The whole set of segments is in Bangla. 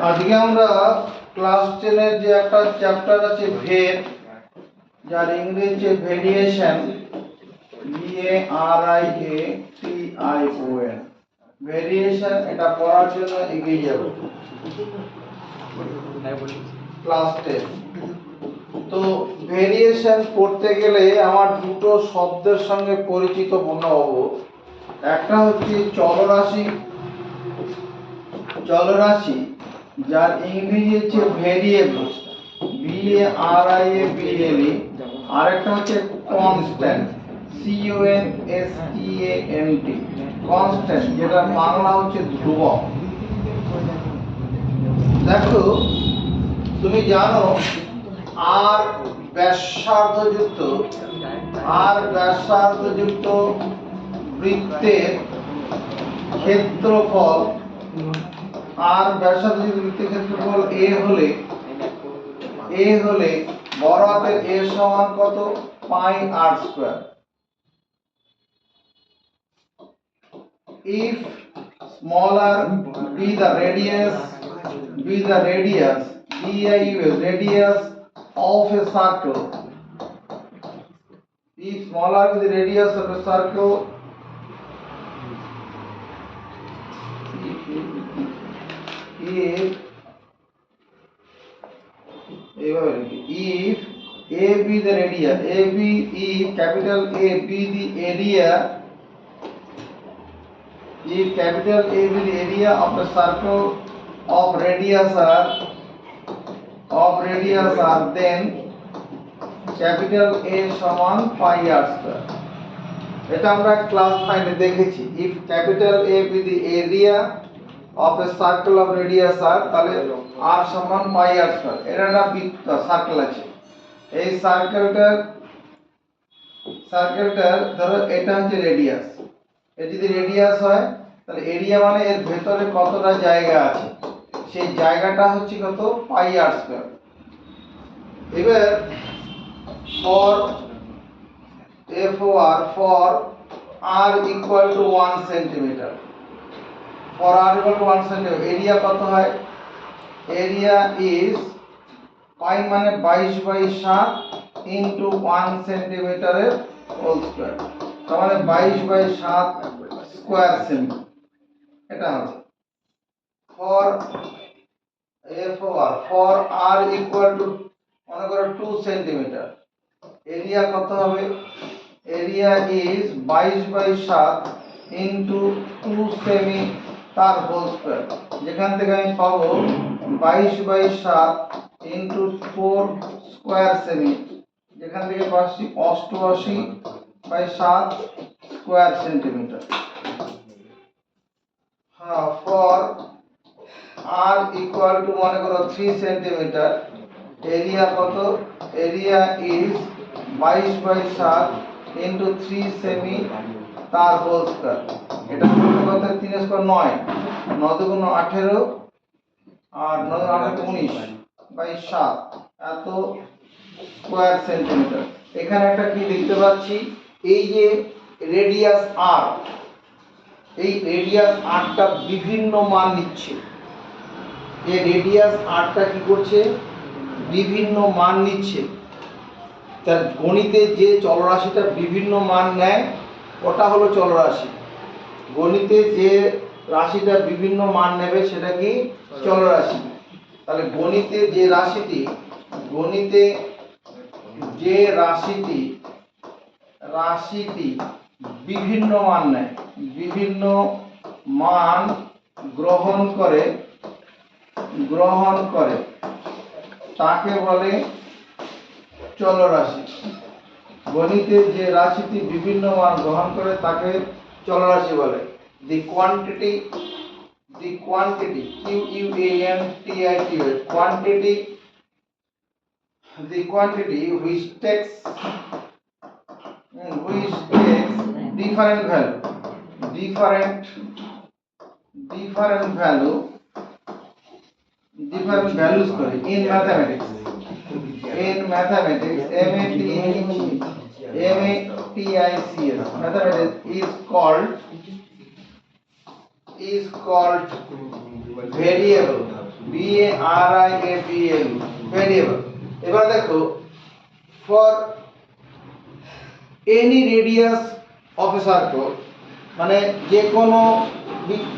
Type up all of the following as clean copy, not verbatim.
আজকে আমরা ক্লাস 10 এর যে একটা চ্যাপ্টার আছে ভের, যার ইংরেজি ভেরিয়েশন, VARIATION, ভেরিয়েশন, এটা পড়ার জন্য এগিয়ে যাব ক্লাস 10। তো ভেরিয়েশন পড়তে গেলে আমার দুটো শব্দের সঙ্গে পরিচিত হব। একটা হচ্ছে চলরাশি, চলরাশি যার ইংরেজি হচ্ছে ভেরিয়েবল, VARIABLE, আর একটা হচ্ছে কনস্ট্যান্ট, CONSTANT, কনস্ট্যান্ট, যেটা বাংলা হচ্ছে ধ্রুবক। দেখো, তুমি জানো আর ব্যাসার্ধযুক্ত বৃত্তের ক্ষেত্রফল, আর ব্যাসার্ধযুক্ত বৃত্তের ক্ষেত্রফল a হলে বড় হাতের a সমান কত? পাই r square. If smaller be the radius of a circle, if smaller be the radius of a circle, if A be the radius, if capital A be the area, if capital A be the area of a circle of radius r, then capital A সমান পাই r স্কয়ার। এটা আমরা ক্লাস 5 এ দেখেছি। if capital A be the area of a circle of radius r, তাহলে r সমান পাই r স্কয়ার। এটা একটা বৃত্ত, সার্কেল আছে। এই সার্কেলটার ধরো এটা হচ্ছে রেডিয়াস। এর যদি রেডিয়াস হয় তাহলে এরিয়া মানে এর ভেতরে কতটা জায়গা আছে, সেই জায়গাটা হচ্ছে কত? পাই r স্কয়ার। এবার for r equal to 1 centimeter, for r equal to 1 centimeter, area কত হয়? এরিয়া is পাই মানে 22/7 into 1 সেন্টিমিটারের হোল স্কয়ার, তার মানে 22/7 স্কয়ার সেমি। এটা হবে for r equal to মনে করো 2 সেন্টিমিটার, এরিয়া কত হবে? এরিয়া is 22/7 into 2 সেমি তার হোল স্কয়ার, যেখান থেকে আমি পাবো 22/7 into 4 স্কয়ার সেমি, যেখান থেকে পাচ্ছি 88/7 স্কয়ার সেন্টিমিটার। হ্যাঁ, for r equal to মনে করো 3 সেন্টিমিটার, এরিয়া কত? এরিয়া is 22/7 into 3 সেমি তার হোল স্কয়ার। এটা কত? 3 স্কয়ার 9, 9 দুগুণ 18, আর 9 8 19/7 এত স্কয়ার সেন্টিমিটার। এখানে একটা কি দেখতে পাচ্ছি? এই যে রেডিয়াস r, এই রেডিয়াস rটা বিভিন্ন মান নিচ্ছে। এই রেডিয়াস rটা কি করছে? বিভিন্ন মান নিচ্ছে। তার গণিতে যে চলরাশিটা বিভিন্ন মান নেয় ওটা হলো চলরাশি। গণিতে যে রাশিটা বিভিন্ন মান নেবে সেটা কি? চলরাশি। তাহলে গণিতে যে রাশিটি বিভিন্ন মান নেয়, বিভিন্ন মান গ্রহণ করে তাকে বলে চলরাশি। গণিতে যে রাশিটি বিভিন্ন মান গ্রহণ করে তাকে চলরাশি বলে। the quantity quantity which takes different values করে in mathematics, mathematics is called variable. variable variable. এবার দেখো for any radius of A circle, মানে যে কোনো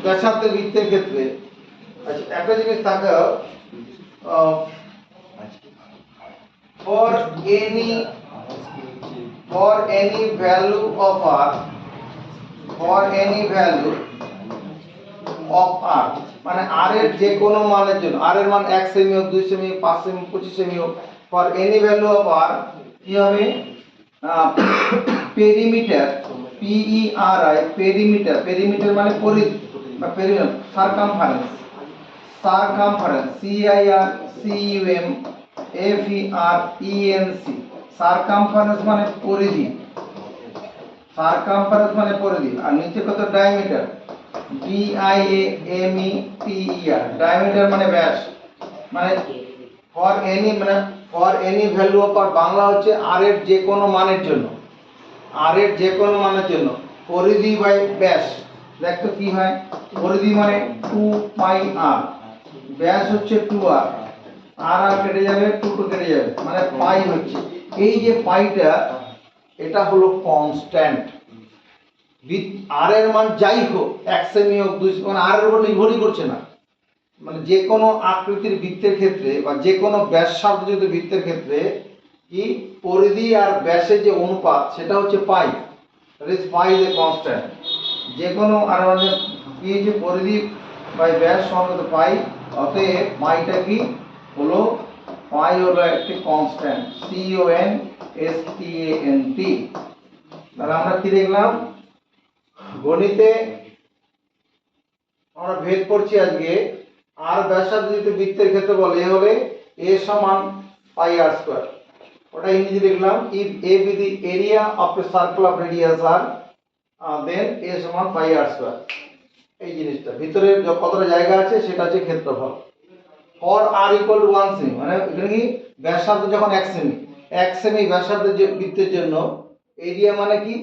ব্যাসার্ধের বৃত্তের ক্ষেত্রে। আচ্ছা একটা জিনিস তাকাও, for any value of r, for any value of r, মানে r এর যে কোনো মানের জন্য, r এর মান 1 সেমি হোক 2 সেমি 5 সেমি 25 সেমি হোক, for any value of r কি হবে, পেরিমিটার, পেরিমিটার, পেরিমিটার মানে পরিধি বা perimeter, circumference, circumference CIRCUMFERENC, circumference মানে পরিধি, সারকামফারেন্স মানে পরিধি। আর নিচে কত, ডায়ামিটার, DIAMETER, ডায়ামিটার মানে ব্যাস। মানে ফর এনি, মানে ফর এনি ভ্যালু অফ আর, বাংলা হচ্ছে আর এর যে কোনো মানের জন্য, আর এর যে কোনো মানের জন্য পরিধি বাই ব্যাস। দেখো কি হয়, পরিধি মানে 2 পাই r, ব্যাস হচ্ছে 2r, আর কেটে যাবে, 2 কেটে যাবে, মানে পাই হচ্ছে। এই যে পাইটা, এটা হলো কনস্ট্যান্ট। আর এর মান যাই হোক 1 সেমি হোক 2 সেমি, মানে আর এর উপর নির্ভরই করছে না। মানে যে কোনো আকৃতির বৃত্তের ক্ষেত্রে বা যে কোনো ব্যাসার্ধযুক্ত বৃত্তের ক্ষেত্রে কি পরিধি আর ব্যাসের যে অনুপাত, সেটা হচ্ছে pi. That is pi is a constant. যে কোনো আর মানে কি যে পরিধি বাই ব্যাস সমান পাই, অতএব পাইটা কি হলো, পাই হলো একটি কনস্ট্যান্ট, CONSTANT। তাহলে আমরা কি দেখলাম, গণিতে আমরা ভেদ করছি আজকে, আর ব্যাসার্ধযুক্ত বৃত্তের ক্ষেত্রে বলে হলে a সমান পাই r স্কয়ার। ওটা ইংরেজি লিখলাম, if a be the area of a circle of radius r, then a সমান পাই r স্কয়ার। এই জিনিসটা ভিতরে কতটা জায়গা আছে সেটা হচ্ছে ক্ষেত্রফল। for r equal to 1 semi, মানে এখানে কি ব্যাসার্ধ যখন 1 সেমি, 1 সেমি ব্যাসার্ধের যে বৃত্তের জন্য এরিয়া মানে কি,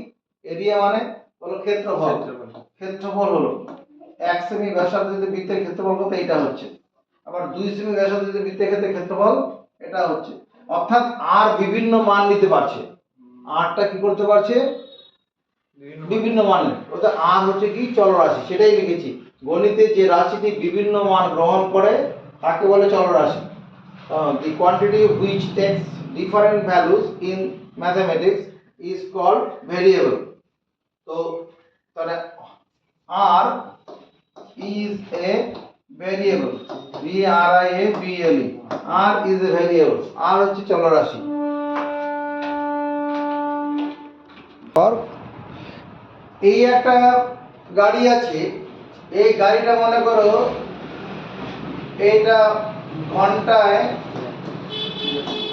এরিয়া মানে হলো ক্ষেত্রফল, ক্ষেত্রফল হলো 1 সেমি ব্যাসার্ধের বৃত্তের ক্ষেত্রফল কত, এটা হচ্ছে। আবার 2 সেমি ব্যাসার্ধের বৃত্তের ক্ষেত্রে ক্ষেত্রফল এটা হচ্ছে। অর্থাৎ আর বিভিন্ন মান নিতে পারছে, আরটা কি করতে পারছে, বিভিন্ন মান। ওটা আর হচ্ছে কি চলরাশি, সেটাই লিখেছি। গণিতে যে রাশিটি বিভিন্ন মান গ্রহণ করে তাকে বলে চলরাশি। The quantity which takes different values in mathematics is called variable. তো তাহলে r is a variable, variable, r is a variable, r হচ্ছে চলরাশি। এই একটা গাড়ি আছে, এই গাড়িটা মনে করো এইটা ঘন্টায়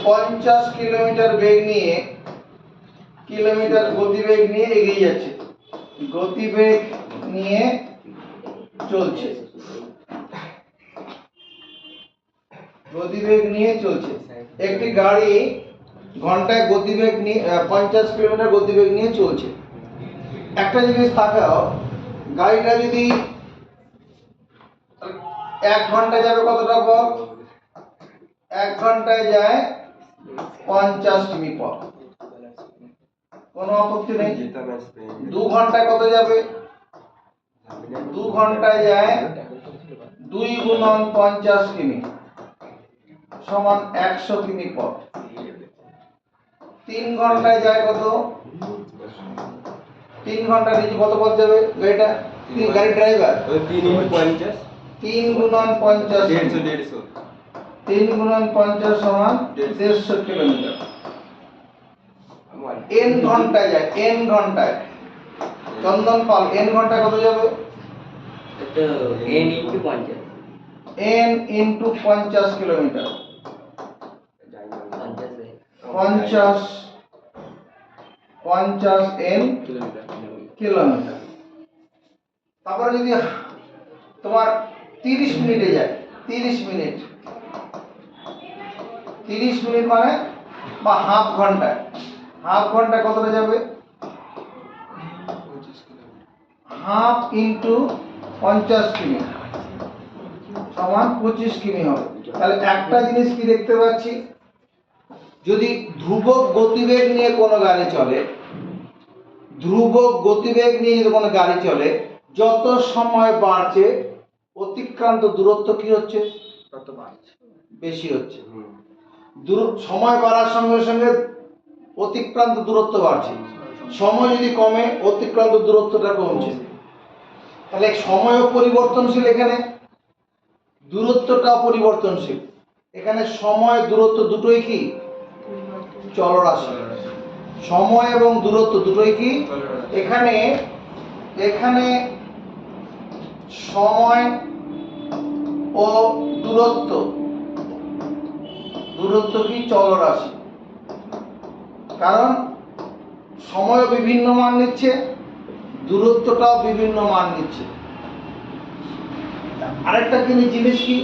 50 কিলোমিটার বেগ নিয়ে, কিলোমিটার গতিবেগ নিয়ে এগিয়ে যাচ্ছে, গতিবেগ নিয়ে চলছে, গতিবেগ নিয়ে চলছে। একটি গাড়ি ঘন্টায় গতিবেগ নিয়ে 50 কিলোমিটার গতিবেগ নিয়ে চলছে। একটা জিনিস তাকাও, গাড়িটা যদি 1 ঘন্টায় যাবে কতটা পথ, 1 ঘন্টায় যায় 50 কিমি পথ, কোনো আপত্তি নেই। 2 ঘন্টায় কত যাবে, 2 ঘন্টায় যায় 2 গুণন 50 কিমি সমান 100 কিমি পথ। 3 ঘন্টায় যায় কত, 3 ঘন্টা নিচে কত পথ যাবে গাড়িটা, গাড়ির ড্রাইভার 3 গুণন 50, 3 গুণন 50 সমান 150 কিলোমিটার। n ঘন্টায় যায়, n ঘন্টায়, চন্দন পাল n ঘন্টায় কত যাবে, তো n into 50, n into 50 kilometre, 50 n kilometre. তারপরে যদি তোমার 30 মিনিটে যায়, 30 মিনিট, 30 মিনিট মানে বা হাফ ঘন্টায়, হাফ ঘন্টায় কতটা যাবে, হাফ ইন্টু 50 কিমি সমান 25 কিমি হবে। তাহলে একটা জিনিস কি দেখতে পাচ্ছি, যদি ধ্রুবক গতিবেগ নিয়ে কোনো গাড়ি চলে, ধ্রুবক গতিবেগ নিয়ে যদি কোনো গাড়ি চলে, যত সময় বাড়ছে অতিক্রান্ত দূরত্ব কি হচ্ছে, তত বাড়ছে। বেশি হচ্ছে। সময় বাড়ার সঙ্গে সঙ্গে অতিক্রান্ত দূরত্ব বাড়ছে, সময় যদি কমে অতিক্রান্ত দূরত্বটা কমছে। তাহলে সময়ও পরিবর্তনশীল, এখানে দূরত্বটাও পরিবর্তনশীল। এখানে সময় দূরত্ব দুটোই কি চলরাশি, সময় এবং দূরত্ব দুটোই কি এখানে এখানে সময় ও দূরত্ব কি চলরাশি, কারণ সময় বিভিন্ন মান নিচ্ছে, দূরত্বটাও বিভিন্ন মান নিচ্ছে। আরেকটা জিনিস কি,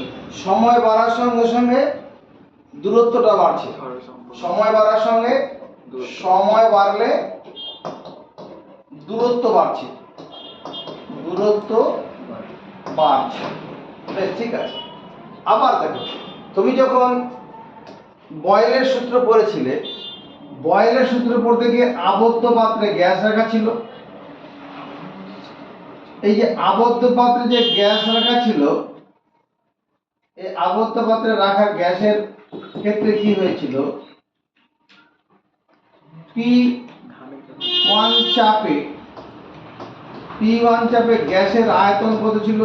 সময় বাড়ার সঙ্গে সঙ্গে দূরত্বটা বাড়ছে, সময় বাড়ার সঙ্গে সময় বাড়লে দূরত্ব বাড়ছে, দূরত্ব বাড়ছে। বেশ, ঠিক আছে। আবার দেখো, তুমি যখন বয়েলের সূত্র পড়েছিলে, বয়েলের সূত্র পড়তে গিয়ে আবদ্ধ পাত্রে গ্যাস রাখা ছিল। এই যে আবদ্ধ পাত্রে যে গ্যাস রাখা ছিল, এই আবদ্ধ পাত্রে রাখা গ্যাসের ক্ষেত্রে কি হয়েছিল, P1 চাপে গ্যাসের আয়তন কত ছিল,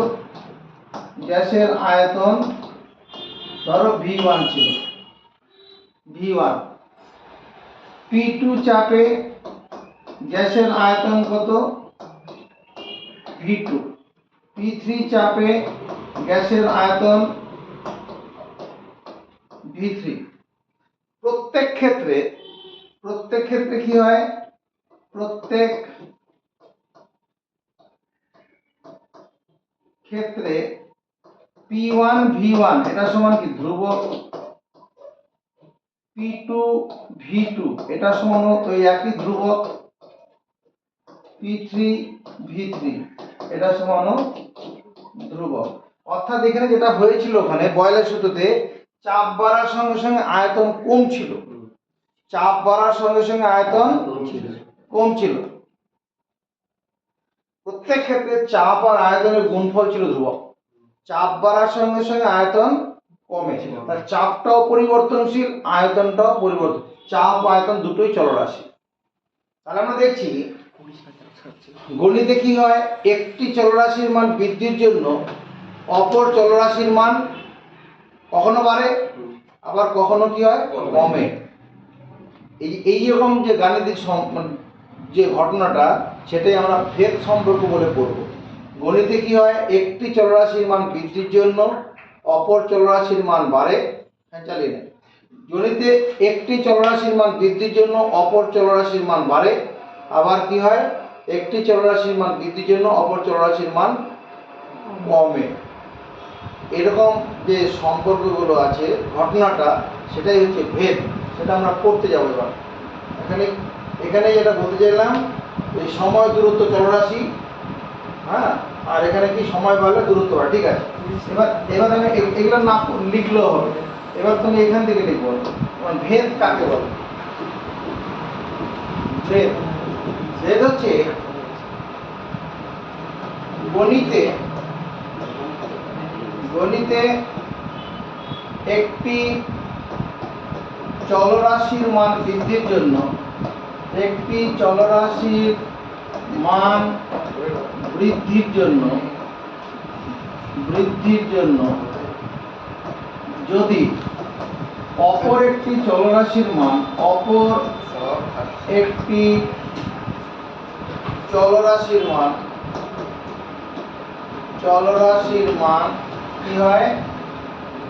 গ্যাসের আয়তন ধরো V1 ছিল, V1। P2 চাপে গ্যাসের আয়তন কত, V2। P3 চাপে গ্যাসের আয়তন V3। প্রত্যেক ক্ষেত্রে কি হয়, প্রত্যেক ক্ষেত্রে P1 V1 এটা সমান কি ধ্রুবক, P2 V2 এটা সমান ওই একই ধ্রুবক, P3 V3 এটা সমান ধ্রুবক। অর্থাৎ এখানে যেটা হয়েছিল, ওখানে বয়েলের সূত্রতে চাপ বাড়ার সঙ্গে সঙ্গে আয়তন কমছিল, চাপ বাড়ার সঙ্গে সঙ্গে আয়তন কমছিল। প্রত্যেক ক্ষেত্রে চাপ আর আয়তনের গুণফল ছিল ধ্রুবক, চাপ বাড়ার সঙ্গে সঙ্গে আয়তন কমে, তার চাপটাও পরিবর্তনশীল, আয়তনটাও পরিবর্তন, চাপ আয়তন দুটোই চলরাশি। তাহলে আমরা দেখছি গণিতে কি হয়, একটি চলরাশির মান বৃদ্ধির জন্য অপর চলরাশির মান কখনো বাড়ে, আবার কখনো কি হয় কমে। এইরকম যে গাণিতিক যে ঘটনাটা, সেটাই আমরা ভেদ সম্পর্ক বলে পড়ব। গণিতে কি হয়, একটি চলরাশির মান বৃদ্ধির জন্য অপর চলরাশির মান বাড়ে। হ্যাঁ, চালিয়ে নেই। গণিতে একটি চলরাশির মান বৃদ্ধির জন্য অপর চলরাশির মান বাড়ে, আবার কি হয়, একটি চলরাশির মান বৃদ্ধির জন্য অপর চলরাশির মান কমে। এরকম যে সম্পর্কগুলো আছে, ঘটনাটা, সেটাই হচ্ছে ভেদ। সেটা আমরা পড়তে যাবো এবার। এখানে যেটা বলতে চাইলাম, এই সময় দূরত্ব চলরাশি, হ্যাঁ, আর এখানে কি সময় বাড়লে দূরত্ব বাড়ে। ঠিক আছে, এবার আমি এগুলো না লিখলেও হবে। এবার তুমি এখান থেকে লিখবো ভেদ কাকে বলে। ভেদ হচ্ছে গণিতে একটি চলরাশির মান বৃদ্ধির জন্য, একটি চলরাশির মান বৃদ্ধির জন্য যদি অপর একটি চলরাশির মান কি হয়,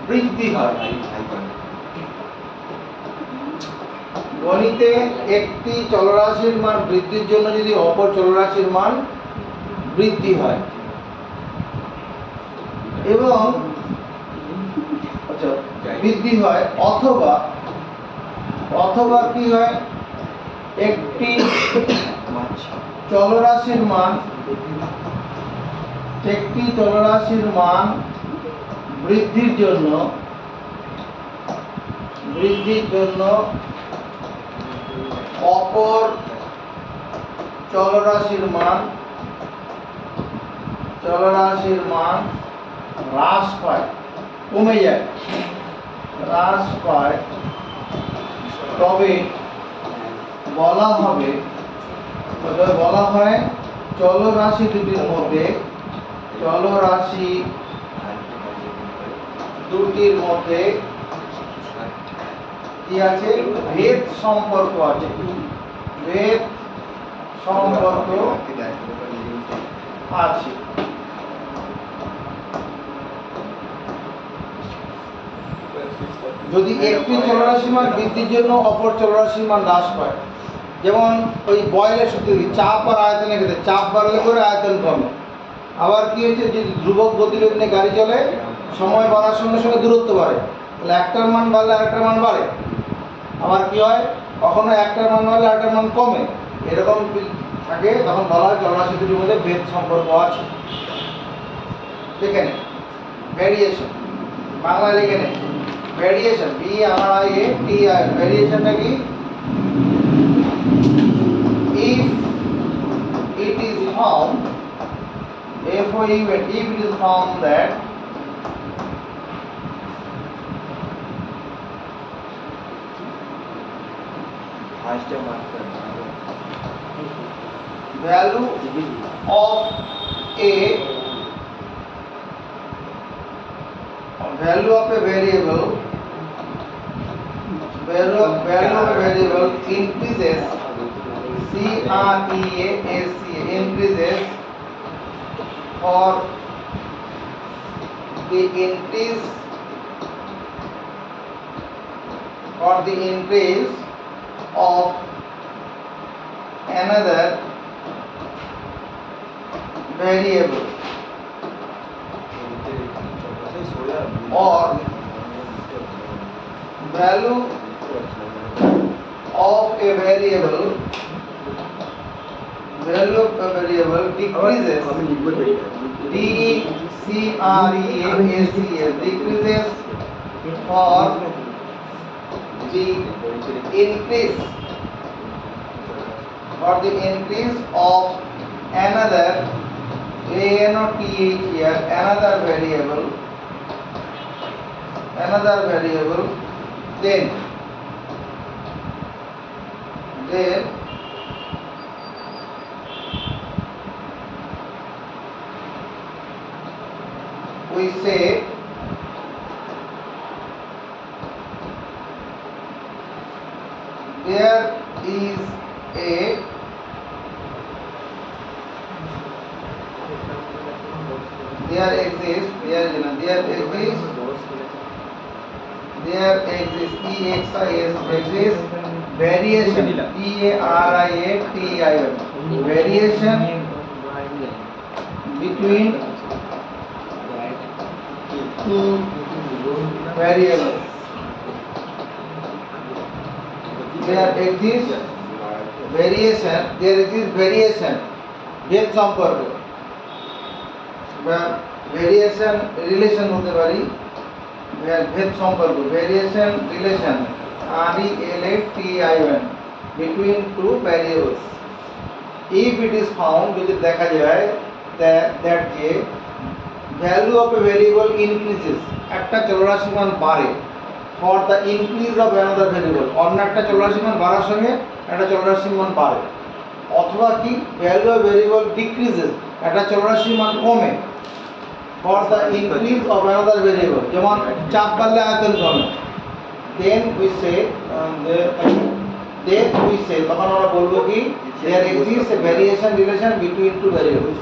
বৃদ্ধি হয়। গণিতে একটি চলরাশির মান বৃদ্ধির জন্য যদি অপর চলরাশির মান বৃদ্ধি হয়, এবং বৃদ্ধি হয়, অথবা কি হয়, একটি চলরাশির মান বৃদ্ধির জন্য অপর চলরাশির মান হ্রাস পায়, কমে যায়, হ্রাস পায়, তবে বলা হয় চলরাশি দুটির মধ্যে কি আছে? ভেদ সম্পর্ক আছে। যদি একটি চলরাশির মান বৃদ্ধির জন্য অপর চলরাশির মান হ্রাস পায়, যেমন ওই বয়েলের সূত্রে চাপ আর আয়তনের ক্ষেত্রে চাপ বাড়লে করে আয়তন কমে। আবার কি হচ্ছে, যদি ধ্রুবক গতিবেগ নিয়ে গাড়ি চলে, সময় বাড়ার সঙ্গে সঙ্গে দূরত্ব বাড়ে, তাহলে একটার মান বাড়লে আরেকটার মান বাড়ে। আবার কি হয়, কখনো একটার মান বাড়লে আরেকটার মান কমে, এরকম থাকে, তখন বলা হয় চলরাশি দুটির মধ্যে ভেদ সম্পর্ক আছে। দেখে নে ভেরিয়েশন, বাংলায় লিখে নে ভেরিয়েশন, VARIATI, ভেরিয়েশনটা কি? If it is found that value of a variable increases, increases for the increase of another variable, or value of a variable decreases, decreases, decreases for the increase of another variable, then we say there exists variation, VARIATION, variation between two variables. There exists variation, ভেদ সম্পর্ক, ভেরিয়েশন রিলেশন হতে পারি, ভেদ সম্পর্ক, variation relation, RELATION, between two variables. If it is found, যদি দেখা যায় that যে value of a variable increases, একটা চলরাশির মান বাড়ে, for the increase of another variable, অন্য একটা চলরাশির মান বাড়ার সঙ্গে একটা চলরাশির মান বাড়ে, অথবা কি value of variable decreases, একটা চলরাশির মান কমে, for the increase of another variable, যেমন চাপ বাড়লে আয়তন কমে, then we say তখন আমরা বলবো কি there exists a variation relation between two variables.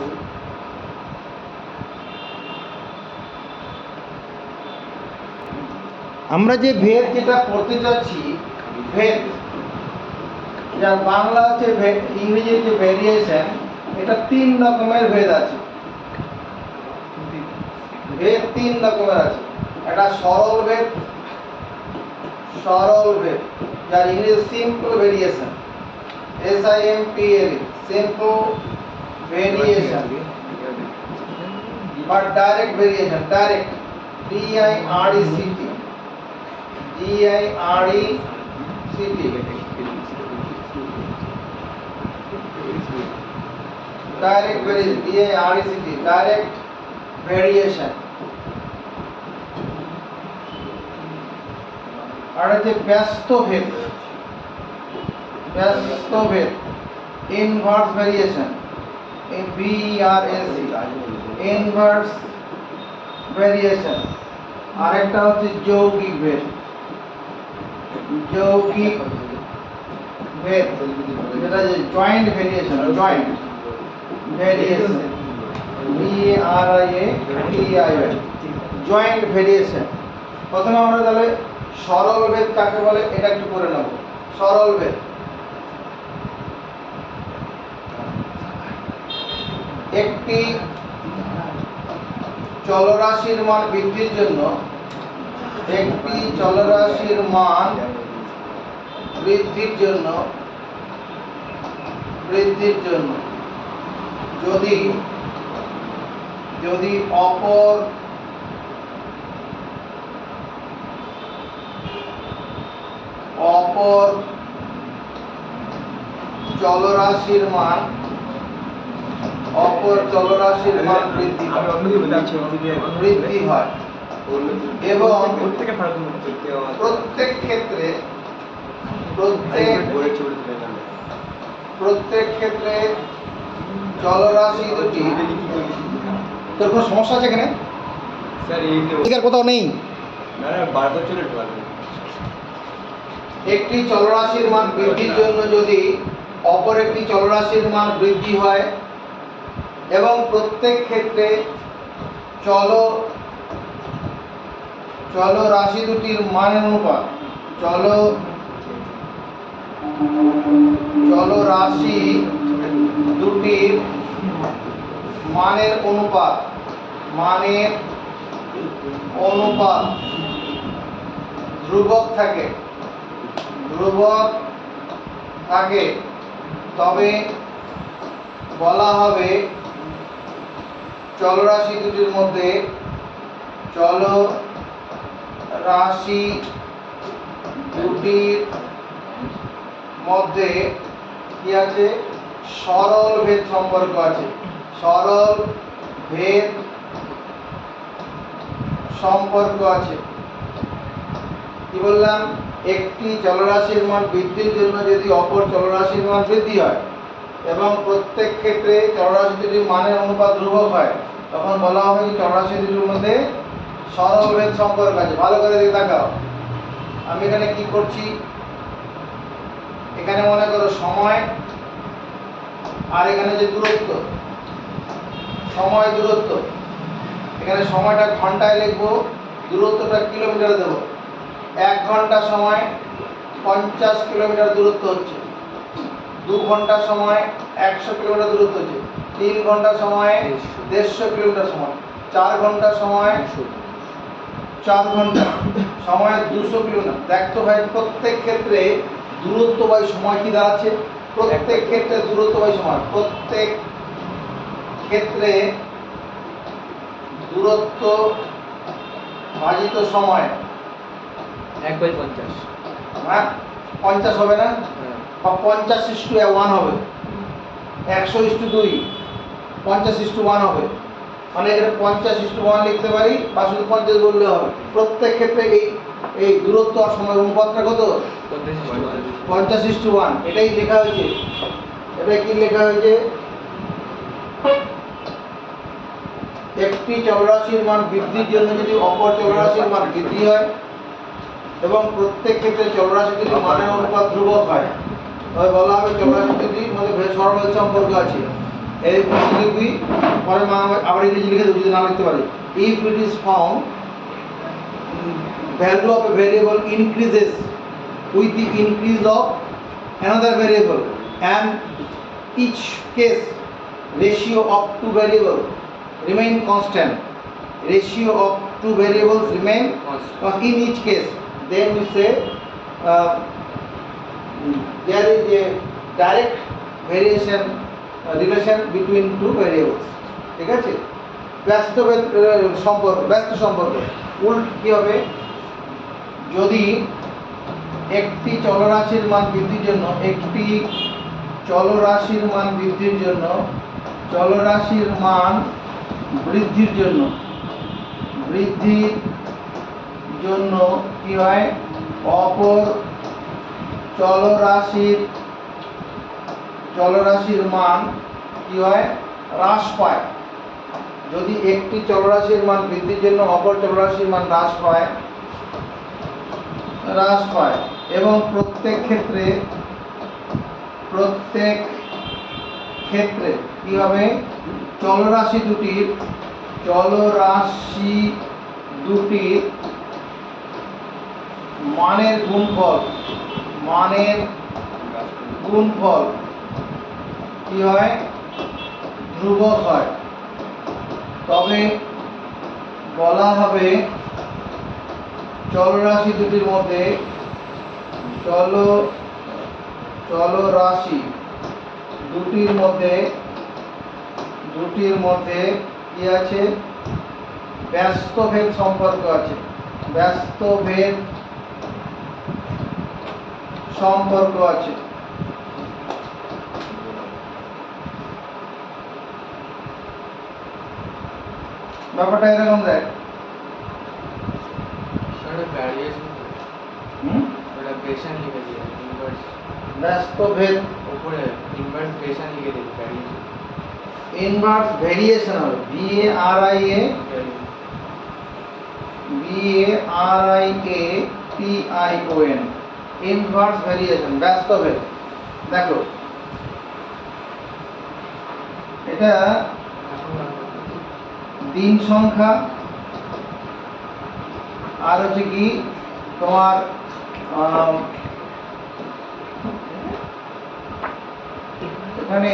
আমরা যে ভেদ যেটা পড়তে যাচ্ছি, ভেদ যার বাংলা হচ্ছে ইংরেজির যে ভেরিয়েশন, এটা 3 রকমের ভেদ আছে। ভেদ 3 রকমের আছে। একটা সরল ভেদ, যার ইংরেজি simple variation, SIMPLE, simple variation, বা direct variation, direct DIRECT, direct variation, DIRECT, direct variation. আর হচ্ছে ব্যস্ত ভেদ, inverse variation, VERAC, inverse variation. আরেকটা হচ্ছে যৌগিক ভেদ, যেটা joint variation, VARIATI, joint variation. প্রথমে আমরা তাহলে সরল ভেদ কাকে বলে এটা একটু করে নেব। সরল ভেদ একটি চলরাশির মান বৃদ্ধির জন্য, যদি অপর চলরাশির মান বৃদ্ধি হয় এবং প্রত্যেক ক্ষেত্রে চলরাশি দুটি, তোর কোনো সমস্যা আছে এখানে? স্যার কোথাও নেই। একটি চলরাশির মান বৃদ্ধির জন্য যদি অপর একটি চলরাশির মান বৃদ্ধি হয় এবং প্রত্যেক ক্ষেত্রে চলরাশি দুটির মানের অনুপাত, চলরাশি দুটির মানের অনুপাত ধ্রুবক থাকে, তবে বলা হবে চলরাশি দুটির মধ্যে কি আছে? সরল ভেদ সম্পর্ক আছে। কি বললাম? একটি চলরাশির মান বৃদ্ধির জন্য যদি অপর চলরাশির মান বৃদ্ধি হয় এবং প্রত্যেক ক্ষেত্রে চলরাশি দুটির মানের অনুপাত ধ্রুবক হয়, তখন বলা হবে যে চলরাশি দুটির মধ্যে সরল ভেদ সম্পর্ক আছে। ভালো করে দেখে তাকাও, আমি এখানে কি করছি? এখানে মনে করো সময়, আর এখানে যে দূরত্ব, এখানে সময়টা ঘন্টায় লিখবো, দূরত্বটা কিলোমিটারে দেবো। 1 ঘন্টা সময় 50 কিলোমিটার দূরত্ব হচ্ছে, 2 ঘন্টা সময় 100 কিলোমিটার দূরত্ব হচ্ছে, 3 ঘন্টা সময় 150 কিলোমিটার সময়, 4 ঘন্টা সময় 200 কিলোমিটার। দেখতো ভাই, প্রত্যেক ক্ষেত্রে দূরত্ব বাই সময় কি দাঁড়াচ্ছে? প্রত্যেক ক্ষেত্রে দূরত্ব বাই সময়, প্রত্যেক ক্ষেত্রে দূরত্ব ভাজিত সময় 1/50। হ্যাঁ, 50 হবে না? বা 50:1 হবে, 100:2, 50:1 হবে। মানে এখানে 50:1 লিখতে পারি, বা শুধু 50 বললে হবে। প্রত্যেক ক্ষেত্রে এই দূরত্ব আর সময়ের অনুপাতটা কত? 50:1। এটাই লেখা হয়েছে। এটা কি লেখা হয়েছে? একটি চলরাশির মান বৃদ্ধির জন্য যদি অপর চলরাশির মান বৃদ্ধি হয় এবং প্রত্যেক ক্ষেত্রে চলরাশি দুটির মানের অনুপাত ধ্রুবক হয়, তবে বলা হবে চলরাশি দুটির মধ্যে সরল ভেদ সম্পর্ক আছে। এই লিখবি, পরে আবার ইংরেজি লিখে দেবো যদি না লিখতে পারি। If it is found value of a variable increases with the increase of another variable, and each case ratio of two variables remain constant, in each case, then we say there is a direct variation relation between two variables. ঠিক আছে? ব্যস্ত সম্পর্ক, উল্টো কি হবে, যদি একটি চলরাশির মান বৃদ্ধির জন্য চলরাশির মান বৃদ্ধির জন্য কি হয়, অপর চলরাশির মান কি হয়, হ্রাস পায়। যদি একটি চলরাশির মান বৃদ্ধির জন্য অপর চলরাশির মান হ্রাস পায় এবং প্রত্যেক ক্ষেত্রে কি হবে, চলরাশি দুটির মানের গুণফল কি হয়, ধ্রুবক হয়, তবে বলা হবে চলরাশি দুটির মধ্যে কি আছে, ব্যস্তভেদ সম্পর্ক আছে। ব্যাপারটা এরকম দেখ, ব্যস্তভেদ ইনভার্স ভেরিয়েশন হবে, VARIATION, ইনভার্স ভেরিয়েশন, ব্যস্তভেদ। দেখো এটা দিন সংখ্যা আর হচ্ছে কি তোমার এখানে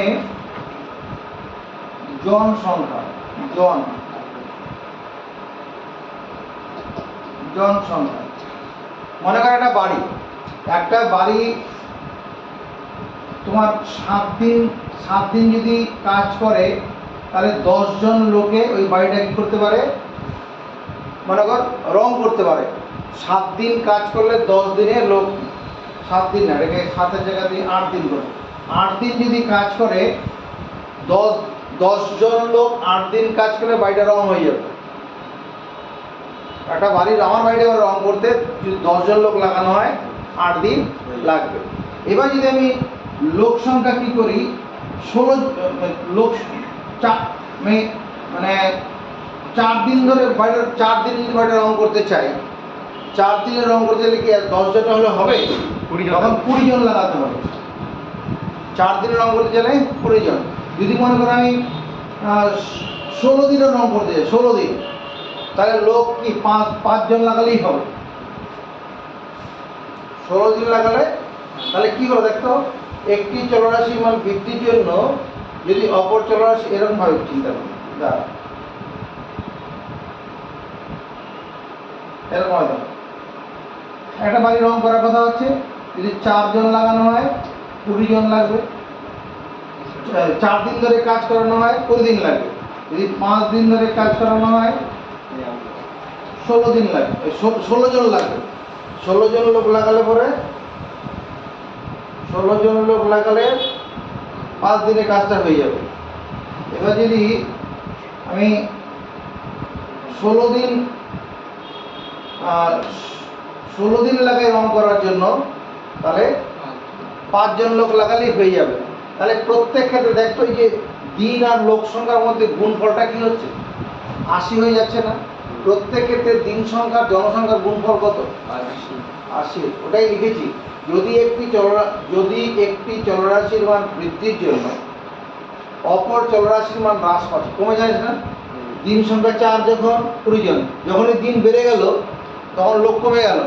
জন সংখ্যা, মনে করো একটা বাড়ি তোমার 7 দিন যদি কাজ করে, তাহলে 10 জন লোকে ওই বাড়িটা কি করতে পারে, মনে কর রং করতে পারে। 7 দিন কাজ করলে 10 দিনে লোক, 7 দিন না, এটাকে 7-এর জায়গা দিয়ে 8 দিন করে, 8 দিন যদি কাজ করে, 10 জন লোক 8 দিন কাজ করলে বাড়িটা রং হয়ে যাবে। একটা বাড়ির, আমার বাড়িটা এবার রং করতে যদি 10 জন লোক লাগানো হয়, 8 দিন লাগবে। এবার যদি আমি লোক সংখ্যা কি করি, 16 লোক, মানে 4 দিন ধরে বাড়িটা, 4 দিন যদি বাড়িটা রং করতে চাই, 4 দিনে রং করতে গেলে কি 10 জন হলে হবে, তখন 20 জন লাগাতে হবে। 4 দিনে রং করতে গেলে 20 জন। যদি মনে করো আমি 16 দিনে রং করতে চাই, 16 দিন, তাহলে লোক কি 5 জন লাগালেই হবে। 16 দিন লাগালে তাহলে কি হলো দেখো, একটি চলরাশির মান বৃদ্ধির জন্য যদি অপর চলরাশি, এরকম ভাবে চিন্তা করি, এরকম হয়, একটা বাড়ি রং করার কথা হচ্ছে, যদি 4 জন লাগানো হয় 20 জন লাগবে, 4 দিন ধরে কাজ করানো হয় 20 দিন লাগবে, যদি 5 দিন ধরে কাজ করানো হয় 16 দিন লাগবে, 16 জন লাগবে। 16 জন লোক লাগালে পরে 5 দিনে কাজটা হয়ে যাবে। এবার যদি আমি 16 দিন লাগাই রং করার জন্য, তাহলে 5 জন লোক লাগালেই হয়ে যাবে। তাহলে প্রত্যেক ক্ষেত্রে দেখো, এই যে দিন আর লোক সংখ্যার মধ্যে গুণফলটা কি হচ্ছে, 80 হয়ে যাচ্ছে না? প্রত্যেক ক্ষেত্রে দিন সংখ্যা জনসংখ্যার গুণফল কত, 80। ওটাই লিখেছি, যদি একটি চলরাশির মান বৃদ্ধির জন্য অপর চলরাশির মান হ্রাস পাচ্ছে, কমে যায় না? দিন সংখ্যা 4 যখন 20 জন, যখনই দিন বেড়ে গেল তখন লোক কমে গেল,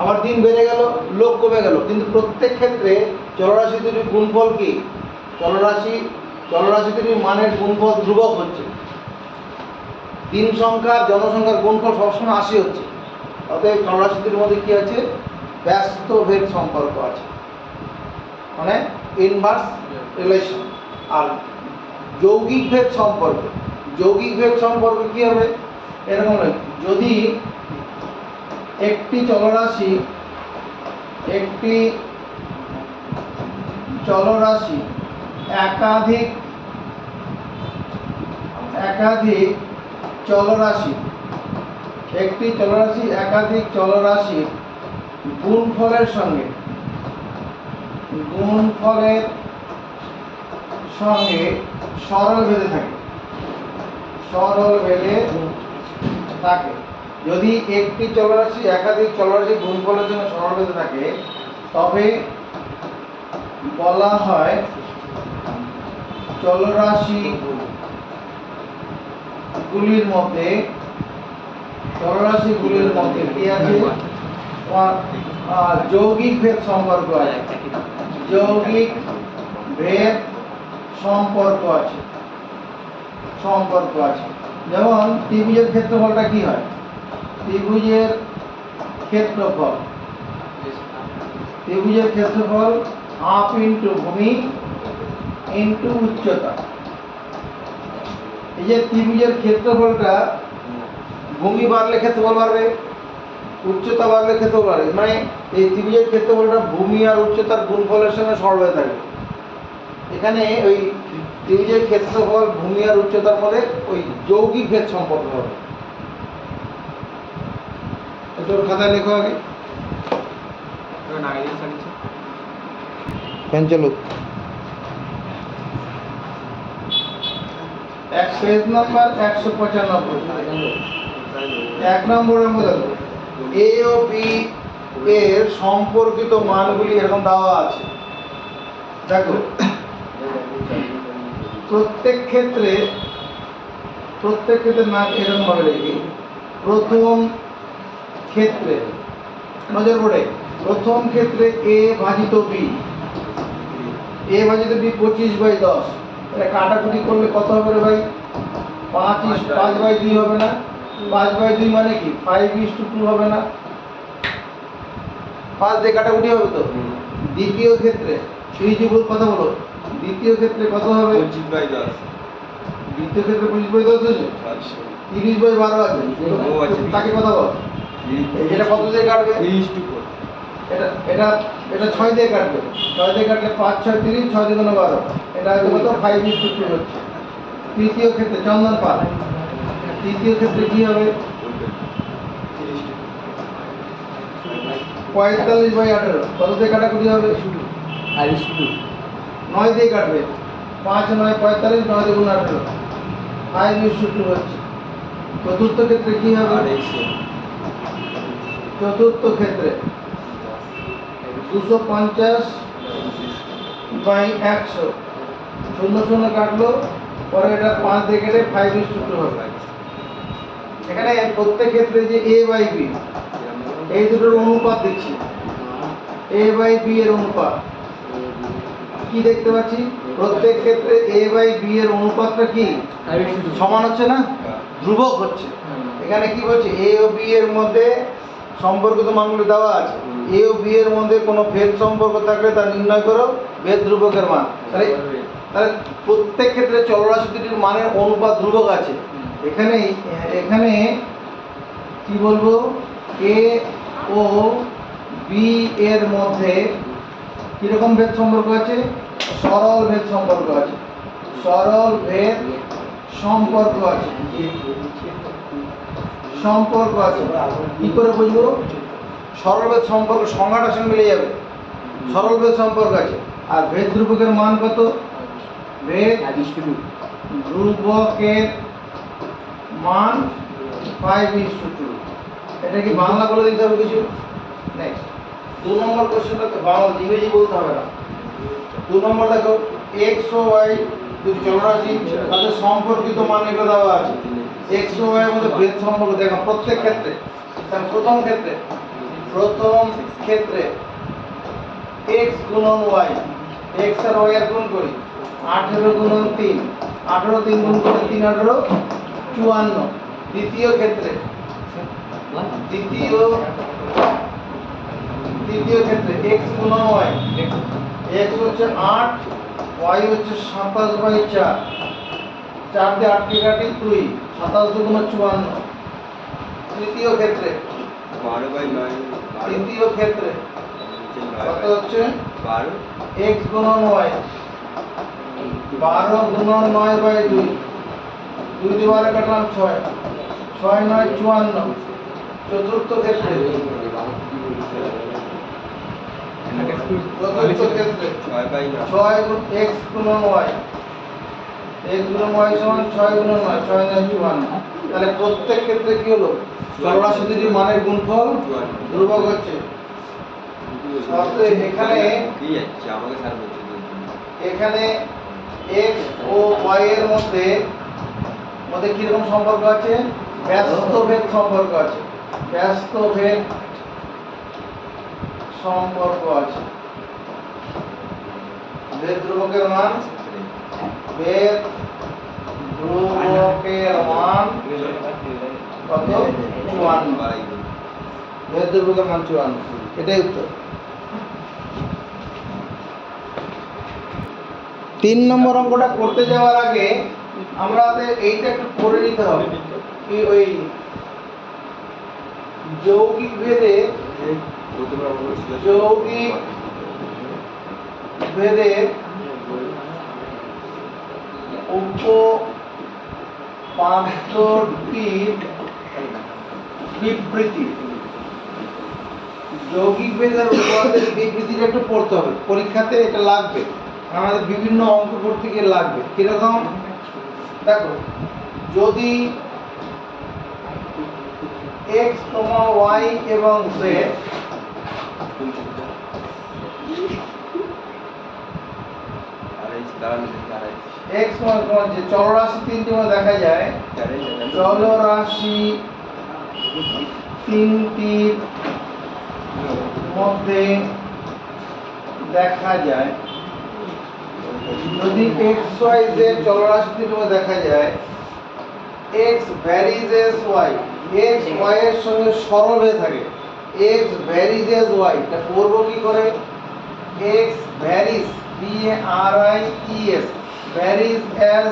আবার দিন বেড়ে গেল লোক কমে গেল, কিন্তু প্রত্যেক ক্ষেত্রে চলরাশি দুটির গুণফল কি, চলরাশি দুটির মানের গুণফল ধ্রুবক হচ্ছে। দিন সংখ্যা জনসংখ্যার গুণফল সবসময় 80 হচ্ছে। অতএব চলরাশি দুটির মধ্যে কি আছে, ব্যস্তভেদ সম্পর্ক আছে, মানে ইনভার্স রিলেশন। আর যৌগিক ভেদ সম্পর্ক কি হবে, এরকম যদি একটি চলরাশি একাধিক চলরাশির গুণফলের সঙ্গে সরল ভেদে থাকে। যদি একটি চলরাশি একাধিক চলরাশি গুণফলের জন্য সরল ভেদে থাকে তবে বলা হয় চলরাশিগুলির মধ্যে কি আছে? যৌগিক ভেদ সম্পর্ক আছে। যেমন ত্রিভুজের ক্ষেত্রফলটা কি হয়? ত্রিভুজের ক্ষেত্রফল হাফ ইন্টু ভূমি ইন্টু উচ্চতা। এই যে ত্রিভুজের ক্ষেত্রফলটা, ভূমি বাড়লে ক্ষেত্রফল বাড়বে, উচ্চতা বাড়লে ক্ষেত্রফল বাড়বে, মানে এই ত্রিভুজের ক্ষেত্রফলটা ভূমি আর উচ্চতার গুণফলের সঙ্গে সরল হয়ে থাকে। এখানে ওই ত্রিভুজের ক্ষেত্রফল ভূমি আর উচ্চতার মধ্যে ওই যৌগিক ভেদ সম্পর্ক হবে। তোর খাতায় লেখো আগে। ফ্যান চালু। Page number 195। 1 নম্বরের মধ্যে এ ও বি এর সম্পর্কিত মানগুলি এরকম দেওয়া আছে। দেখো, প্রত্যেক ক্ষেত্রে মান এরকম ভাবে লিখি। প্রথম ক্ষেত্রে নজর পড়ে, প্রথম ক্ষেত্রে এ ভাজিত বি 25/10। এটা কাটাকুটি করলে কত হবে রে ভাই? 5/2 হবে না? 5/2 মানে কি 5:2 হবে না? 5 দিয়ে কাটাকুটি হবে তো। দ্বিতীয় ক্ষেত্রে কথা বলো, দ্বিতীয় ক্ষেত্রে কত হবে? 25/10। দ্বিতীয় ক্ষেত্রে 25/10 আছে, 30/12 আছে। তাকে কথা বল, এটা কত দিয়ে কাটবে? 3:4। এটা 6 দিয়ে কাটবে। 6 দিয়ে কাটলে 5 6 30, 6 দিয়ে 12। এটা হয়তো কত 5:2 হচ্ছে। তৃতীয় ক্ষেত্রে চন্দন পাল, তৃতীয় ক্ষেত্রে কি হবে? 45/18। কত দিয়ে কাটাকুটি হবে? 9 দিয়ে কাটবে। 5 9 45, 9 দিয়ে 18, 5:2 হচ্ছে। চতুর্থ ক্ষেত্রে কি হবে? চতুর্থ ক্ষেত্রে 250/100, 0 কাটলো, পরে এটা 5 দিয়ে কেটে 5:2 হবে। এখানে প্রত্যেক ক্ষেত্রে যে a বাই b এই দুটোর অনুপাত দিচ্ছি, a বাই b এর অনুপাত কি দেখতে পাচ্ছি? প্রত্যেক ক্ষেত্রে a বাই b এর অনুপাতটা কি সমান হচ্ছে না, ধ্রুবক হচ্ছে। এখানে কি বলছে? a ও b এর মধ্যে সম্পর্কিত মানগুলো দেওয়া আছে। a ও b এর মধ্যে কোনো ভেদ সম্পর্ক থাকলে তা নির্ণয় করো ভেদ ধ্রুবকের মান। তাহলে প্রত্যেক ক্ষেত্রে চলরাশি দুটির মানের অনুপাত ধ্রুবক আছে। এখানে কি বলবো? a ও b এর মধ্যে কিরকম ভেদ সম্পর্ক আছে? সরল ভেদ সম্পর্ক আছে। কি করে বুঝবো? সরল ভেদ সম্পর্ক সংজ্ঞাটার সঙ্গে মিলে যাবে। সরল ভেদ সম্পর্ক আছে। আর ভেদ ধ্রুবকের মান কত? ভেদ ধ্রুবকের মান 5:2। এটা কি বাংলা বলে দিতে হবে কিছু? নেক্সট 2 নম্বর কোশ্চেনটা তো বাংলা, ইংরেজি বলতে হবে না। 2 নম্বর দেখো, x ও y দুটি চলরাশি, তাদের সম্পর্কিত মান এগুলো দেওয়া আছে। x ও y এর মধ্যে ভেদ সম্পর্ক দেখো প্রত্যেক ক্ষেত্রে। তাহলে প্রথম ক্ষেত্রে x গুণন y, x আর y এর গুণ করি, 18 গুণন 3, 18 3 গুণ করে 3 18 54। দ্বিতীয় ক্ষেত্রে x গুণন y, x হচ্ছে 8, y হচ্ছে 27/4, 4 দিয়ে 8 কে কাটি 2, 27 × 54। তৃতীয় ক্ষেত্রে তৃতীয় ক্ষেত্রে কত হচ্ছে x গুণন y, 12 গুণন 9/2, 2 দিয়ে 12 কাটলাম 6, 6 9 54। চতুর্থ ক্ষেত্রে 6 গুণ x গুণন y, x গুণন y সমান 6 গুণন 9, 6 9 54। তাহলে প্রত্যেক ক্ষেত্রে কি হলো, চলরাশি দুটির মানের গুণফল ধ্রুবক হচ্ছে। অতএব এখানে x ও y এর মধ্যে কিরকম সম্পর্ক আছে, ব্যস্তভেদ সম্পর্ক আছে, ব্যস্তভেদ সম্পর্ক আছে। ভেদ ধ্রুবকের মান, ভেদ ধ্রুবকের মান কত, 54। ভেদ ধ্রুবকের মান 54, এটাই উত্তর। 3 নম্বর অঙ্কটা করতে যাওয়ার আগে আমাদের এইটা একটু পড়ে নিতে হবে, কি ওই যৌগিক ভেদে উপপাদ্যটির বিবৃতি, যৌগিক ভেদের উপপাদ্যের বিবৃতিটা একটু পড়তে হবে, পরীক্ষাতে এটা লাগবে, আমাদের বিভিন্ন অঙ্ক করতে গিয়ে লাগবে। কিরকম দেখো, যদি x, y এবং z x যে চলরাশি তিনটির মধ্যে দেখা যায়, চলরাশি তিনটির মধ্যে দেখা যায়, যদি x y z চলরাশি তিনটির মধ্যে দেখা যায়, x varies as y, x y এর সঙ্গে সরল হয়ে থাকে, x varies as y, এটা করব কি করে, x varies, v a r i e s, varies as,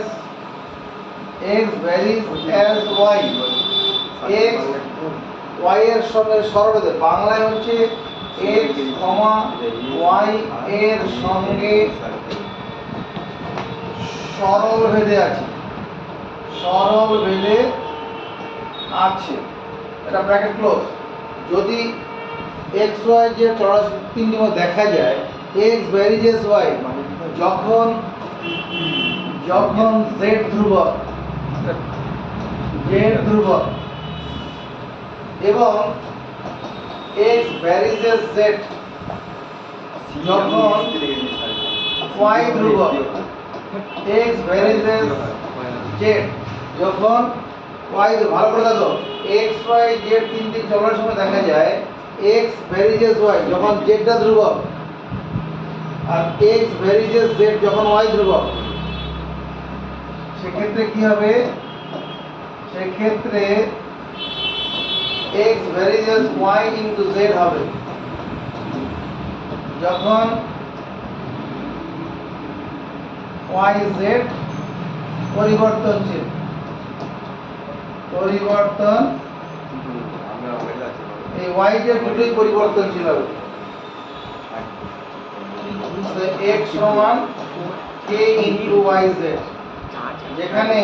x varies as y, x y এর সঙ্গে সরল হয়ে, বাংলায় হচ্ছে x, y এর সঙ্গে সরল ভেদে আছে, সরল ভেদে আছে, এটা ব্র্যাকেট ক্লোজ। যদি x y যে চলরাশি তিনটির মধ্যে দেখা যায়, x varies as y, যখন z ধ্রুবক, এবং x varies as z যখন y ধ্রুবক, x varies as z যখন y, ভালো করে দেখো, x y z তিনটি চলার সময় দেখা যায় x varies as y যখন z টা ধ্রুবক, আর x varies as z যখন y ধ্রুবক, সেক্ষেত্রে কি হবে, সেক্ষেত্রে x varies as y into z হবে, যখন y z পরিবর্তনশীল, এই y z দুটোই পরিবর্তনশীল হবে। x সমান k into y z, যেখানে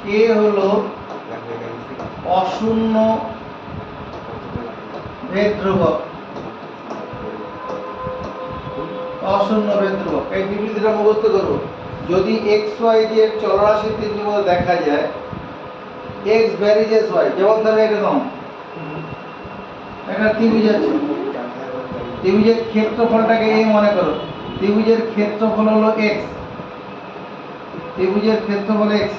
k হলো অশূন্য ভেদ ধ্রুবক, অশূন্য ভেদ ধ্রুবক। এই বিবৃতিটা মুখস্থ করব, যদি x y z চলরাশি তিনটির মধ্যে দেখা যায়, x varies as y, যেমন ধরো এরকম একটা ত্রিভুজ আছে, ত্রিভুজের ক্ষেত্রফলটাকে a মনে করো, ত্রিভুজের ক্ষেত্রফল হলো x, ত্রিভুজের ক্ষেত্রফল x,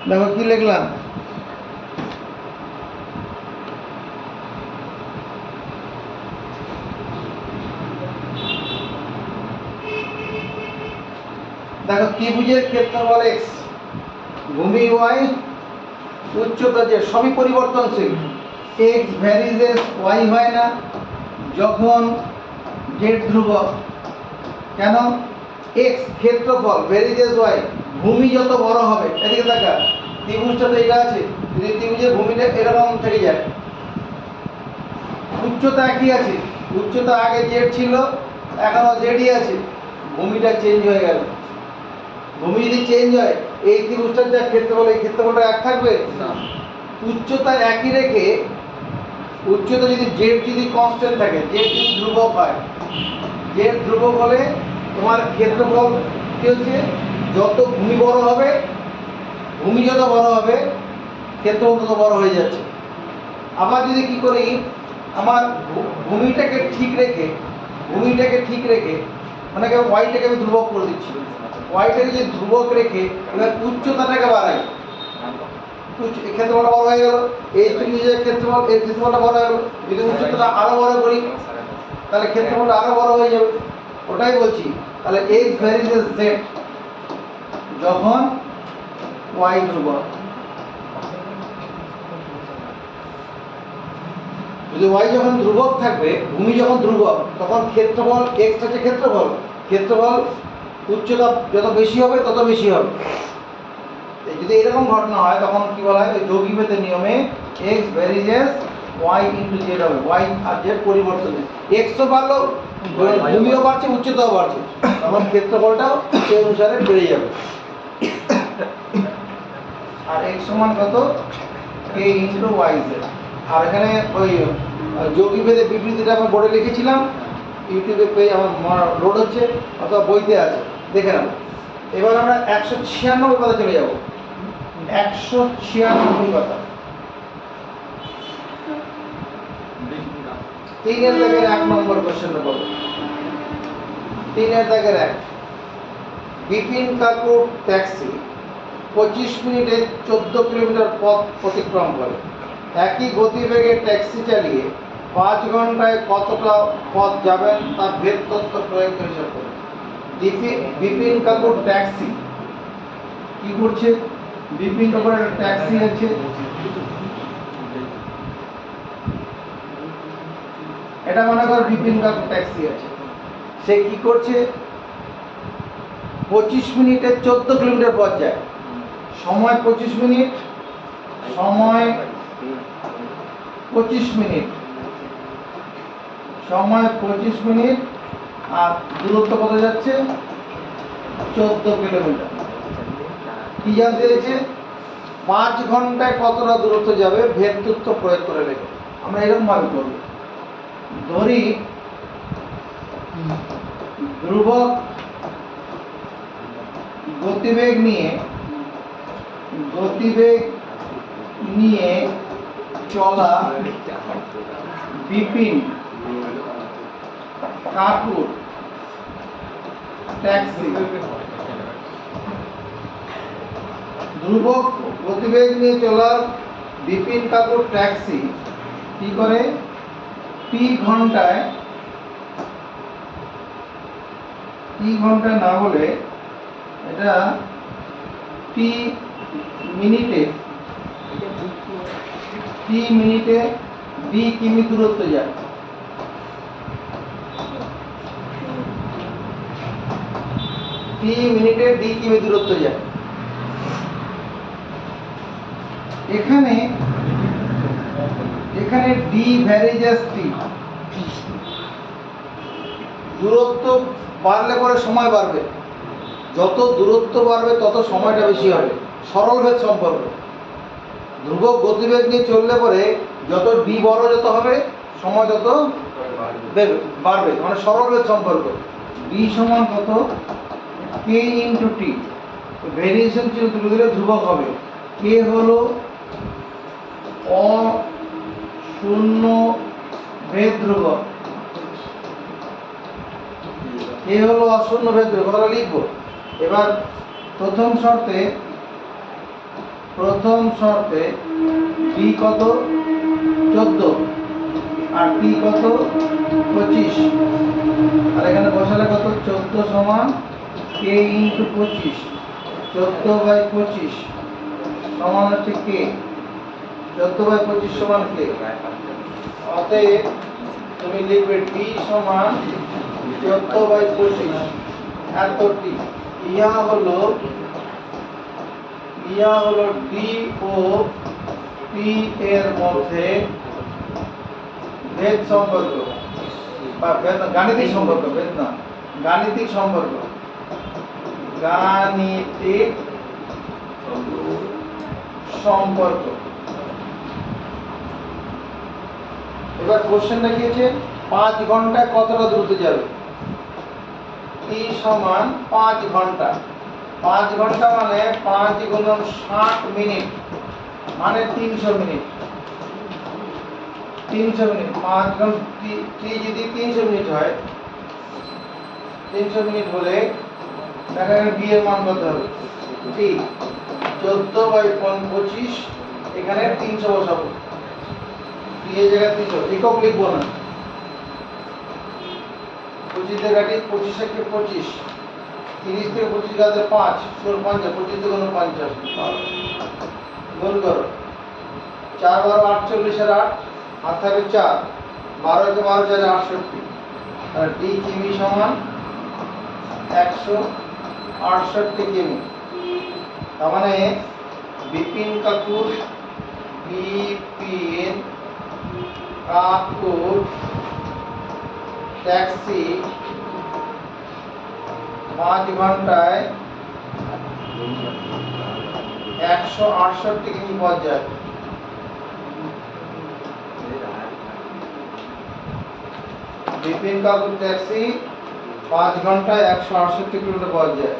দেখো কি লিখলাম, দেখো ত্রিভুজের ক্ষেত্রফল x, ভূমি y, উচ্চতা z, সবই পরিবর্তনশীল। x varies as y হয় না যখন z ধ্রুবক, কেন, x ক্ষেত্রফল varies as y ভূমি যত বড় হবে, এদিকে দেখা, ত্রিভুজটা তো এটা আছে, যদি ত্রিভুজের ভূমিটা এরকম থেকে যায়, উচ্চতা একই আছে, উচ্চতা আগে জেড ছিল, এখনো জেডই আছে, ভূমিটা চেঞ্জ হয়ে গেল। ভূমি যদি চেঞ্জ হয়, এই ত্রিভুজটার যা ক্ষেত্রফল, এই ক্ষেত্রফলটা এক থাকবে না। উচ্চতা একই রেখে, উচ্চতা যদি জেড যদি কনস্ট্যান্ট থাকে, জেড যদি ধ্রুবক হয়, জেড ধ্রুবক হলে তোমার ক্ষেত্রফল কি হচ্ছে, যত ভূমি বড় হবে, ভূমি যত বড় হবে ক্ষেত্রফল তত বড় হয়ে যাচ্ছে। আবার যদি কি করি, আমার ভূমিটাকে ঠিক রেখে, ভূমিটাকে ঠিক রেখে, মানে ওয়াইটাকে আমি ধ্রুবক করে দিচ্ছি, ওয়াইটাকে যদি ধ্রুবক রেখে এবার উচ্চতাটাকে বাড়াই, ক্ষেত্রফলটা বড় হয়ে গেল, এই ত্রিভুজের ক্ষেত্রফল, এই ক্ষেত্রফলটা বড় হয়ে গেল। যদি উচ্চতাটা আরো বড় করি তাহলে ক্ষেত্রফলটা আরো বড় হয়ে যাবে। ওটাই বলছি, তাহলে x ভ্যারিজ z যখন y ধ্রুবক, যদি y যখন ধ্রুবক থাকবে, ভূমি যখন ধ্রুবক, তখন ক্ষেত্রফল x হচ্ছে ক্ষেত্রফল, ক্ষেত্রফল উচ্চতা যত বেশি হবে তত বেশি হবে। যদি এরকম ঘটনা হয় তখন কি বলা হয়, ওই যৌগিকভেদের নিয়মে x varies as y into z হবে, y আর z পরিবর্তন, x ও বাড়লো, ভূমিও বাড়ছে, উচ্চতাও বাড়ছে, তখন ক্ষেত্রফলটাও সেই অনুসারে বেড়ে যাবে। আর x সমান কত, k ইন্টু yz। আর এখানে ওই যৌগিকভেদের বিবৃতিটা আমি বোর্ডে লিখেছিলাম, ইউটিউবে পেজ আমার লোড হচ্ছে অথবা বইতে আছে, দেখে নেব। এবার আমরা 196 কথা চলে যাব। 196 কথা, 3 দাগের 1 নম্বর কোশ্চেন নেব। 3 দাগের 1, বিপিন কাপুর ট্যাক্সি 25 মিনিটে 14 কিলোমিটার পথ অতিক্রম করে। একই গতিবেগে ট্যাক্সি চালিয়ে 5 ঘন্টায় কতটা পথ যাবেন তা ভেদ তত্ত্ব প্রয়োগ করে হিসাব করুন। বিপিন কাপুর ট্যাক্সি কি করছে, বিপিন কাপুর একটা ট্যাক্সি আছে, এটা মনে কর বিপিন কাপুর ট্যাক্সি আছে, সে কি করছে, 25 মিনিটে 14 কিলোমিটার পথ যায়, সময় 25 মিনিট, সময় 25 মিনিট, সময় 25 মিনিট, আর দূরত্ব কত যাচ্ছে, 14 কিলোমিটার। কি জানতে চাইছে, 5 ঘন্টায় কতটা দূরত্ব যাবে ভেদ তত্ত্ব প্রয়োগ করে লেখো। আমরা এরকম ভাবে করব, ধরি ধ্রুবক গতিবেগ নিয়ে চলা বিপিন কাপুর ট্যাক্সি, ধ্রুবক গতিবেগ নিয়ে চলা বিপিন কাপুর ট্যাক্সি কি করে, টি ঘন্টায় না বলে এটা টি মিনিটে ডি কিমি দূরত্ব যায়। টি মিনিটে ডি কিমি দূরত্ব যায়। এখানে ডি ভ্যারিজেস টি, দূরত্ব বাড়লে পরে সময় বাড়বে, যত দূরত্ব বাড়বে তত সময়টা বেশি হবে, সরল ভেদ সম্পর্ক। ধ্রুবক গতিবেগ নিয়ে চললে পরে যত ডি বড় যত হবে সময় তত বাড়বে, মানে সরল ভেদ সম্পর্ক। ডি সমান কত, কে ইন্টু টি, ভেরিয়েশন চিহ্ন তুলে দিলে ধ্রুবক হবে। কে হলো অশূন্য ভেদ ধ্রুবক, কে হলো অশূন্য ভেদ ধ্রুবক, কথাটা লিখবো। এবার প্রথম শর্তে টি কত, 14, আর টি কত, 25, আর এখানে বসালে কত, 14 সমান কে ইন্টু 25, 14/25 সমান হচ্ছে কে, 14/25 সমান কে। অতএব তুমি লিখবে টি সমান 14/25, এত টি। ইহা হলো ইয়া হলো ডি ও পি এর মধ্যে ভেদ সম্পর্ক বা গাণিতিক সম্পর্ক, ভেদ না, গাণিতিক সম্পর্ক, গাণিতিক সম্পর্ক। এবার কোশ্চেনটা কি আছে, 5 ঘন্টায় কতটা দ্রুত যাবে? টি সমান 5 ঘন্টা। 5 ঘন্টা মানে 5 গুণন 60 মিনিট মানে 300 মিনিট। 300 মিনিট, 5 ঘন্টা টি যদি 300 মিনিট হয়, 300 মিনিট হলে দেখা গেল বি এর মান কত হবে? টি 14/25, এখানে 300 বসাবো। টি এর জায়গায় 300, একক লিখবো না। 25 দিয়ে কাটি, 25 একে 25, 30 থেকে 25 কাটলে 5, 50, 25 দুগুণ 50, গুণ করো। 4 12 48 এর 8, আর থাকবে 4, 12 কে 12 4 68, আর ডি কিমি সমান 168 কিমি। তার মানে বিপিন কাকুর ট্যাক্সি 5 ঘন্টায় 168 কিমি পথ যায়। বিপিন কাকুর ট্যাক্সি 5 ঘন্টায় 168 কিলোমিটার পথ যায়।